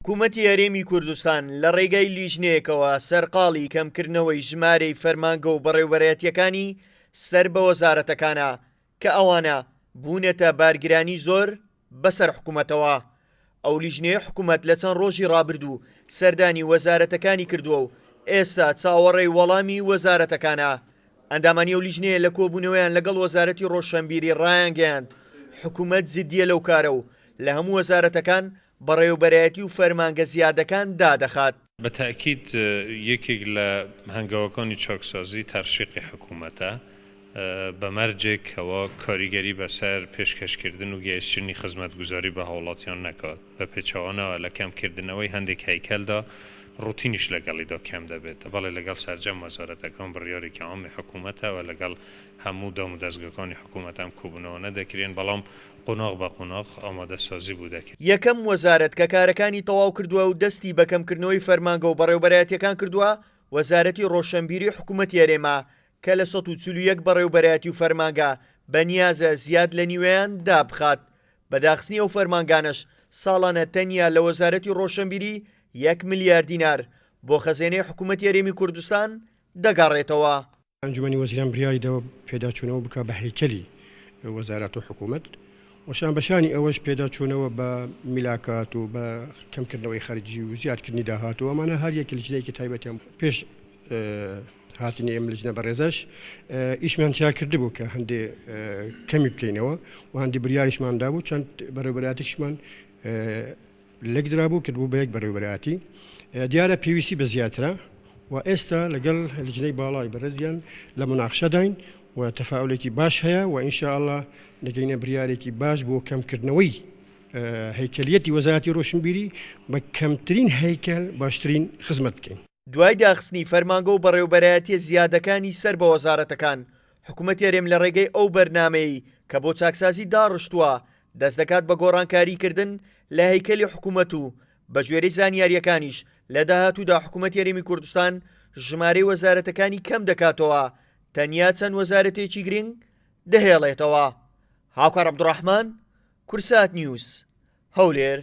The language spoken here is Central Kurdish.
حکوومەتی هەرێمی کوردستان لە ڕێگای لیژنەیەکەوە سەرقاڵی کەمکردنەوەی ژمارەی فەرمانگە و بەڕێوەبەرەتیەکانی سەر بە وەزارەتەکانە کە ئەوانە بوونەتە بارگرانی زۆر بەسەر حکوومەتەوە. ئەو لیژنەیە حکوومەت لە چەند ڕۆژی ڕابردوو سەردانی وەزارەتەکانی کردووە و ئێستا چاوەڕێی وەڵامی وەزارەتەکانە. ئەندامانی ئەو لیژنەیە لە کۆبوونەوەیان لەگەڵ وەزارەتی ڕۆشنبیری ڕایانگەیاند حکوومەت زیدیە لەو کارە و لە هەموو وەزارەتەکان بەڕێوەبەرایەتی و فەرمانگە زیادەکان دادەخات. بەتاکید یەکێک لە هەنگاوەکانی چاکسازی تەرشیقی حکوومەتە بەمەرجێکەوە کاریگەری بەسەر پێشکەشکردن و گەیشتنی خزمەتگوزاری بە هاوڵاتیان نەکات بە پێچەوانەوە لە کەمکردنەوەی هەندێک هەیکەلدا ڕوتینیش لەگەڵیدا کەم دەبێت بەڵێ لەگەڵ سەرجەم وەزارەتەکان بڕیارێکی عامی حکوومەتەوە لەگەڵ هەموو دام و دەستگاکانی حکوومەتام کوبوونەوە نەدەکرێن بەڵام قۆناغ بە قۆناغ ئامادەسازی بوو دەکرێت. یەکەم وەزارەت کە کارەکانی تەواو کردووە و دەستی بە کەمکردنەوەی فەرمانگە و بەڕێوەبەرایەتیەکان کردووە وەزارەتی ڕۆشنبیری حکوومەتی هەرێما کە لە 141 بەڕێوەبەرایەتی و فەرمانگە بەنیازە زیاد لە نیوەیان دابخات. بەداخستنی ئەو فەرمانگانش ساڵانە تەنیا لە وەزارەتی ڕۆشنبیری 1 ملیار دینار بۆ خەزێنەی حکوومەتی هەرێمی کوردستان دەگەڕێتەوە. ئەنجومەنی وەزیران بڕیاریدەوە پێداچوونەوە بکە بە هەیکەلی وەزارەت و حکوومەت وشان بەشانی ئەوەش پێداچوونەوە بە میلاکات و بە کەمکردنەوەی خەرجی و زیادکردنی داهات و ئەمانە هەر یەک لیژنەیەکی تایبەتیان پێش هاتنی ئەم لیژنە بەڕێزەش ئیشمان تیا کردبوو کە هەندێ کەمی بکەینەوە و هەندی بریاریشماندا بوو چەند بەڕێوەبەرایەتێکشمان لەک درابوو کردبوو بە یەک بەڕێوەبەرایەتی دیارە پێویستی بە زیاترە و ئێستا لەگەڵ لیژنەی باڵای بەڕێزیان لە مناقشەداین و تەفاعولێکی باش هەیە و ئینشاءالله دەگەینە بریارێکی باش بۆ کەمکردنەوەی هەیکەلیەتی وەزارەتی ڕۆشنبیری بە کەمترین هەیکەل باشترین خزمەت بکەین. دوای داخستنی فەرمانگە و بەڕێوەبەرایەتی زیادەکانی سەر بە وەزارەتەکان حکوومەتی هەرێم لە ڕێگەی ئەو بەرنامەی کە بۆ چاکسازی داڕشتووە دەست دەکات بە گۆڕانکاریکردن لە هەیکەلی حکوومەت و بە ژێرەی زانیاریەکانیش لە داهاتوودا حکوومەتی هەرێمی کوردستان ژمارەی وەزارەتەکانی کەم دەکاتەوە تەنیا چەند وەزارەتێکی گرنگ دەهێڵێتەوە. هاوکار عەبدوڕەحمان، کورسات نیوز، هەولێر.